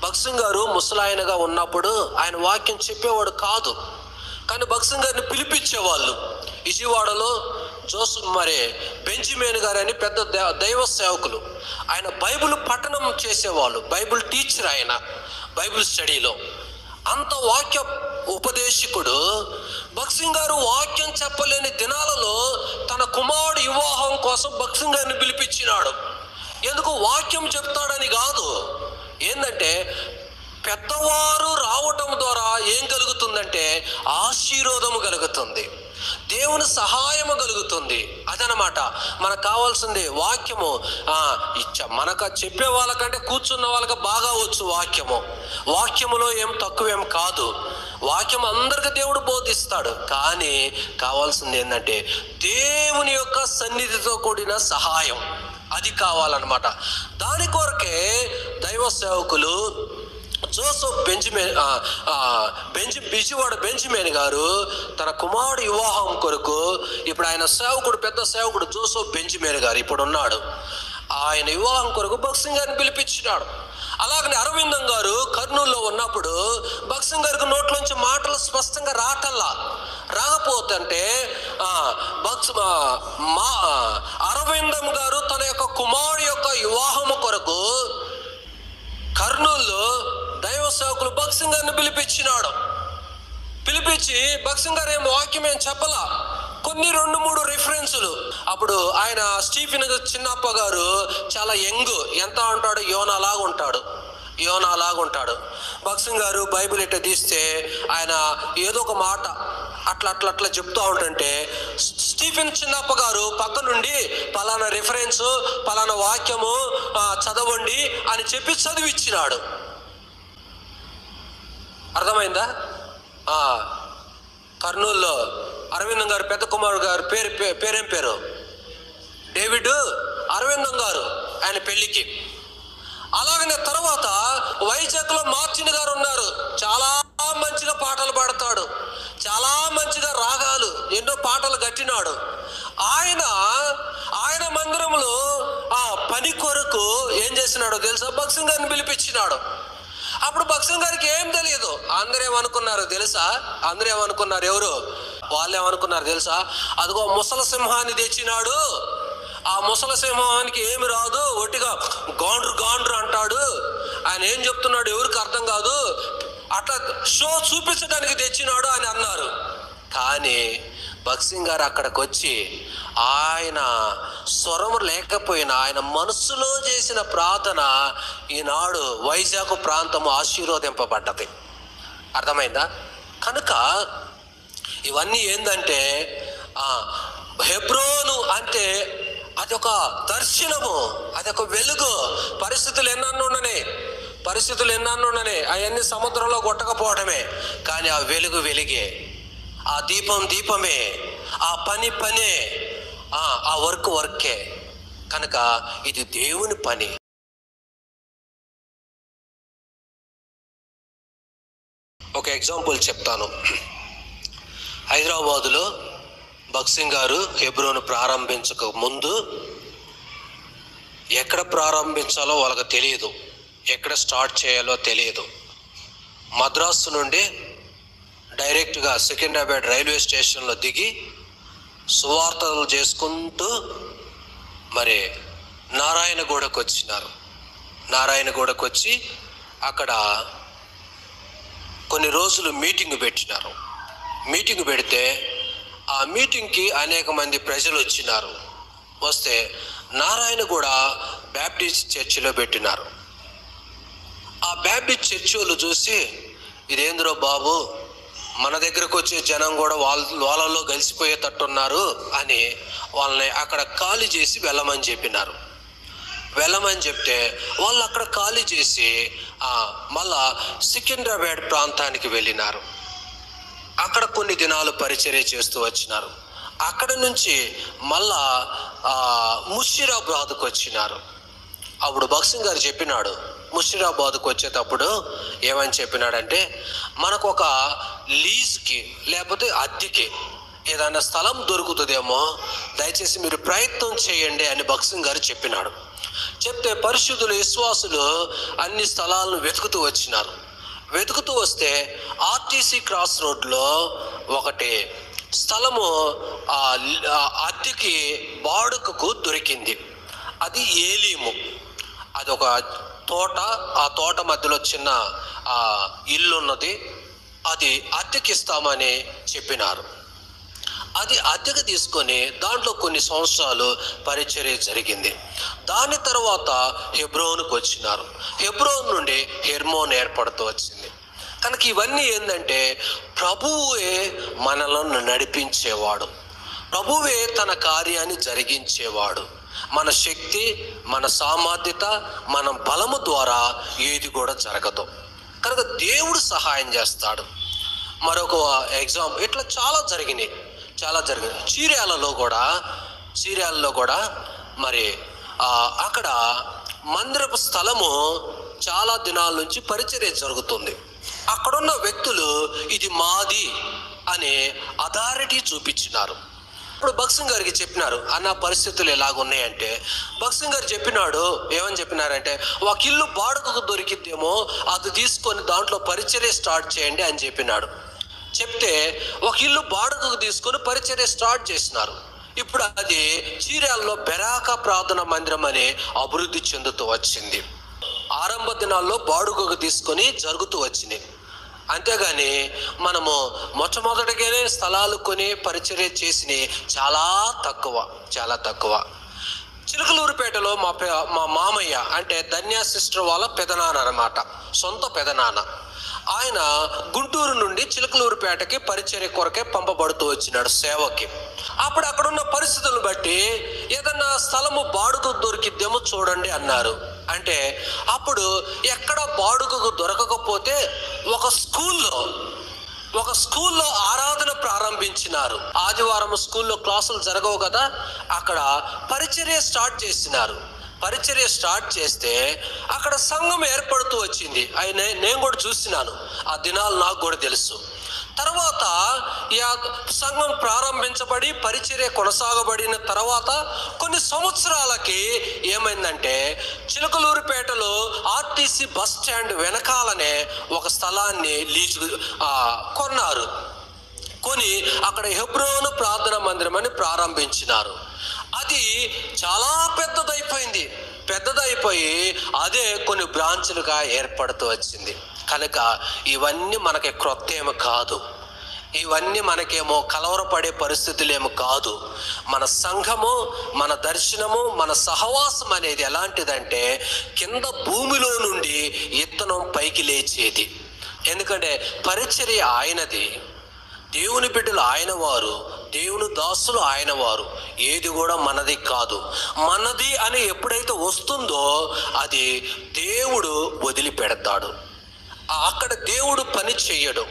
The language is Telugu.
భగత్ సింగ్ గారు ముసలాయనగా ఉన్నప్పుడు ఆయన వాక్యం చెప్పేవాడు కాదు, కానీ భగత్ సింగ్ గారిని పిలిపించేవాళ్ళు. విజయవాడలో బెంజమిన్ గారు అని పెద్ద దైవ సేవకులు, ఆయన బైబిల్ పఠనం చేసేవాళ్ళు, బైబిల్ టీచర్, ఆయన బైబిల్ స్టడీలో అంత వాక్య ఉపదేశకుడు. భగత్ సింగ్ గారు వాక్యం చెప్పలేని దినాలలో తన కుమారుడు వివాహం కోసం భగత్ సింగ్ గారిని పిలిపించినాడు. ఎందుకు? వాక్యం చెప్తాడని కాదు, ఏంటంటే పెద్దవారు రావటం ద్వారా ఏం కలుగుతుందంటే ఆశీర్వాదము కలుగుతుంది, దేవుని సహాయము కలుగుతుంది. అదనమాట మనకు కావాల్సింది. వాక్యము మనకు చెప్పే వాళ్ళకంటే కూర్చున్న వాళ్ళకి బాగా వచ్చు వాక్యము. వాక్యములో ఏం తక్కువేం కాదు, వాక్యం అందరికీ దేవుడు బోధిస్తాడు. కానీ కావాల్సింది ఏంటంటే దేవుని యొక్క సన్నిధితో కూడిన సహాయం, అది కావాలన్నమాట. దాని కొరకే దైవ సేవకులు జోసెఫ్ విజయవాడ బెంజమిన్ గారు తన కుమారుడు వివాహం కొరకు, ఇప్పుడు ఆయన సేవకుడు, పెద్ద సేవకుడు జోసెఫ్ బెంజమిన్ గారు ఇప్పుడు ఉన్నాడు, ఆయన వివాహం కొరకు భగత్ సింగ్ గారిని పిలిపించినాడు. అలాగనే అరవిందం గారు కర్నూలులో ఉన్నప్పుడు భగత్ సింగ్ గారికి నోట్లోంచి మాటలు స్పష్టంగా రాకపోతుంటే అరవిందం గారు తన యొక్క కుమారుడు యొక్క వివాహము కొరకు కర్నూలులో దైవ సేవకులు భగత్ సింగ్ గారిని పిలిపించినాడు. పిలిపించి భగత్ సింగ్ గారు ఏం వాక్యం ఏం చెప్పలా, కొన్ని 2-3 రిఫరెన్సులు. అప్పుడు ఆయన స్టీఫెన్ చిన్నప్ప గారు చాలా యంగ్, ఎంత ఉంటాడు, యోనాలాగా ఉంటాడు. భగత్ సింగ్ గారు బైబిల్ ఇట్లా తీస్తే ఆయన ఏదో ఒక మాట అట్లా చెప్తూ ఉంటుంటే స్టీఫెన్ చిన్నప్ప గారు పక్క నుండి పలానా రిఫరెన్సు, పలానా వాక్యము చదవండి అని చెప్పి చదివిచ్చినాడు. అర్థమైందా? కర్నూలులో అరవిందం గారు పెద్ద కుమారుడు గారు పేరేం పేరు? డేవిడ్ అరవిందం గారు, ఆయన పెళ్లికి. అలాగనే తర్వాత వైజాగ్లో మార్చిన్ గారు ఉన్నారు, చాలా మంచిగా పాటలు పాడతాడు, చాలా మంచిగా రాగాలు, ఎన్నో పాటలు కట్టినాడు. ఆయన మందిరంలో పని కొరకు ఏం చేసినాడో తెలుసా? భగత్ సింగ్ గారిని పిలిపించినాడు. అప్పుడు భగత్ సింగ్ గారికి ఏం తెలియదు. అందరూ ఏమనుకున్నారు తెలుసా? ఎవరు వాళ్ళు ఏమనుకున్నారు తెలుసా? అదిగో ముసల సింహాన్ని తెచ్చినాడు, ఆ ముసల సింహానికి ఏమి రాదు, ఒట్టిగా గాండ్రు అంటాడు, ఆయన ఏం చెప్తున్నాడు ఎవరికి అర్థం కాదు, అట్లా షో చూపించడానికి తెచ్చినాడు అని అన్నారు. కానీ భగత్ సింగ్ గారు అక్కడికి వచ్చి ఆయన స్వరం లేకపోయినా ఆయన మనస్సులో చేసిన ప్రార్థన ఈనాడు వైజాగ్ ప్రాంతము ఆశీర్వదింపబడ్డది. అర్థమైందా? కనుక ఇవన్నీ ఏంటంటే హెబ్రోను అంటే అదొక దర్శనము, అదొక వెలుగు. పరిస్థితులు ఎన్నన్నా ఉండనే అవన్నీ సముద్రంలో కొట్టకపోవడమే, కానీ ఆ వెలుగు వెలిగే, ఆ దీపమే, ఆ పనే, ఆ వర్కే. కనుక ఇది దేవుని పని. ఒక ఎగ్జాంపుల్ చెప్తాను. హైదరాబాదులో భగత్ సింగ్ గారు హెబ్రోను ప్రారంభించక ముందు ఎక్కడ ప్రారంభించాలో వాళ్ళకి తెలియదు, ఎక్కడ స్టార్ట్ చేయాలో తెలియదు. మద్రాసు నుండి డైరెక్ట్గా సికింద్రాబాద్ రైల్వే స్టేషన్లో దిగి సువార్తలు చేసుకుంటూ నారాయణగూడకు వచ్చినారు. నారాయణగూడకు వచ్చి అక్కడ కొన్ని రోజులు మీటింగ్ పెట్టినారు. మీటింగ్ పెడితే ఆ మీటింగ్కి అనేక మంది ప్రజలు వచ్చినారు. వస్తే నారాయణగూడ బ్యాప్టిస్ట్ చర్చిలో పెట్టినారు. ఆ బ్యాప్టిస్ట్ చర్చి వాళ్ళు చూసి ఇదేంద్రో బాబు, మన దగ్గరకు వచ్చే జనం కూడా వాళ్ళలో కలిసిపోయేటట్టున్నారు అని వాళ్ళని అక్కడ ఖాళీ చేసి వెళ్ళమని చెప్పినారు. వెళ్ళమని చెప్తే వాళ్ళు అక్కడ ఖాళీ చేసి మళ్ళా సికింద్రాబాద్ ప్రాంతానికి వెళ్ళినారు. అక్కడ కొన్ని దినాలు పరిచర్య చేస్తూ వచ్చినారు. అక్కడ నుంచి మళ్ళా ముషీరాబాద్కు వచ్చినారు. అప్పుడు భగత్ సింగ్ గారు చెప్పినాడు, ముషీరాబాద్కు వచ్చేటప్పుడు ఏమని చెప్పినాడంటే, మనకు ఒక లీజ్కి లేకపోతే అద్దెకి ఏదైనా స్థలం దొరుకుతుందేమో, దయచేసి మీరు ప్రయత్నం చేయండి అని భగత్ సింగ్ గారు చెప్పినాడు. చెప్తే పరిశుద్ధులు విశ్వాసులు అన్ని స్థలాలను వెతుకుతూ వచ్చినారు. వెతుకుతూ వస్తే ఆర్టీసీ క్రాస్ రోడ్లో ఒకటి స్థలము అద్దెకి బాడుకకు దొరికింది. అది ఏలీము. అది ఒక తోట, ఆ తోట మధ్యలో చిన్న ఇల్లు ఉన్నది. అది అద్దెకి ఇస్తామని చెప్పినారు. అది అద్దెకు తీసుకొని దాంట్లో కొన్ని సంవత్సరాలు పరిచర్య జరిగింది. దాని తర్వాత హెబ్రోనుకు వచ్చినారు. హెబ్రోన్ నుండి హెర్మోన్ ఏర్పడుతూ వచ్చింది. కనుక ఇవన్నీ ఏంటంటే ప్రభువే మనలను నడిపించేవాడు, ప్రభువే తన కార్యాన్ని జరిగించేవాడు. మన శక్తి, మన సామర్థ్యత, మన బలము ద్వారా ఏది కూడా జరగదు. కనుక దేవుడు సహాయం చేస్తాడు. మరొక ఎగ్జాంపుల్ ఇట్లా చాలా జరిగినాయి. చీరాలలో కూడా మరి అక్కడ మందిరపు స్థలము చాలా దినాల నుంచి పరిచర్య జరుగుతుంది. అక్కడున్న వ్యక్తులు ఇది మాది అనే అథారిటీ చూపించినారు. ఇప్పుడు భక్సింగ్ గారికి చెప్పినారు, అన్న పరిస్థితులు ఎలాగున్నాయంటే, భక్సింగ్ గారు చెప్పినాడు, ఏమని చెప్పినారంటే, ఒక ఇల్లు బాడుకకు దొరికిద్దేమో అది తీసుకొని దాంట్లో పరిచర్య స్టార్ట్ చేయండి అని చెప్పినాడు. చెప్తే ఒక ఇల్లు బాడుకకు తీసుకొని పరిచర్య స్టార్ట్ చేసినారు. ఇప్పుడు అది చీరాల్లో బెరాక ప్రార్థన మందిరం అని అభివృద్ధి చెందుతూ వచ్చింది. ఆరంభ దినాల్లో బాడుకకు తీసుకొని జరుగుతూ వచ్చినాయి. అంతేగాని మనము మొట్టమొదటిగానే స్థలాలు కొని పరిచర్య చేసినవి చాలా తక్కువ. చిలకలూరుపేటలో మా మామయ్య అంటే ధన్యా సిస్టర్ వాళ్ళ పెదనాన్న అన్నమాట, సొంత పెదనాన్న. ఆయన గుంటూరు నుండి చిలకలూరుపేటకి పరిచర్య కొరకే పంపబడుతూ వచ్చినాడు సేవకి. అప్పుడు అక్కడున్న పరిస్థితులను బట్టి ఏదన్నా స్థలము బాడుగకు దొరికిద్దేమో చూడండి అన్నారు. అంటే అప్పుడు ఎక్కడ బాడుగకు దొరకకపోతే ఒక స్కూల్లో ఆరాధన ప్రారంభించినారు. ఆదివారం స్కూల్లో క్లాసులు జరగవు కదా, అక్కడ పరిచర్య స్టార్ట్ చేసినారు. పరిచర్య స్టార్ట్ చేస్తే అక్కడ సంఘం ఏర్పడుతూ వచ్చింది. నేను కూడా చూసినాను, ఆ దినాలు నాకు కూడా తెలుసు. తర్వాత ఈ సంఘం ప్రారంభించబడి పరిచర్య కొనసాగబడిన తర్వాత కొన్ని సంవత్సరాలకి ఏమైందంటే చిలకలూరుపేటలో ఆర్టీసీ బస్ స్టాండ్ వెనకాలనే ఒక స్థలాన్ని కొన్నారు. కొని అక్కడ హెబ్రోను ప్రార్థన మందిరం అని ప్రారంభించినారు. అది చాలా పెద్దదైపోయి అదే కొన్ని బ్రాంచులుగా ఏర్పడుతూ వచ్చింది. కనుక ఇవన్నీ మనకి క్రొత్త ఏమి కాదు, ఇవన్నీ మనకేమో కలవరపడే పరిస్థితులేమో కాదు. మన సంఘము, మన దర్శనము, మన సహవాసం అనేది ఎలాంటిదంటే కింద భూమిలో నుండి ఇత్తనం పైకి లేచేది. ఎందుకంటే పరిచర్య ఆయనది, దేవుని బిడ్డలు ఆయన వారు, దేవుని దాసులు ఆయన వారు. ఏది కూడా మనది కాదు. మనది అని ఎప్పుడైతే వస్తుందో అది దేవుడు వదిలిపెడతాడు. అక్కడ దేవుడు పని చెయ్యడు.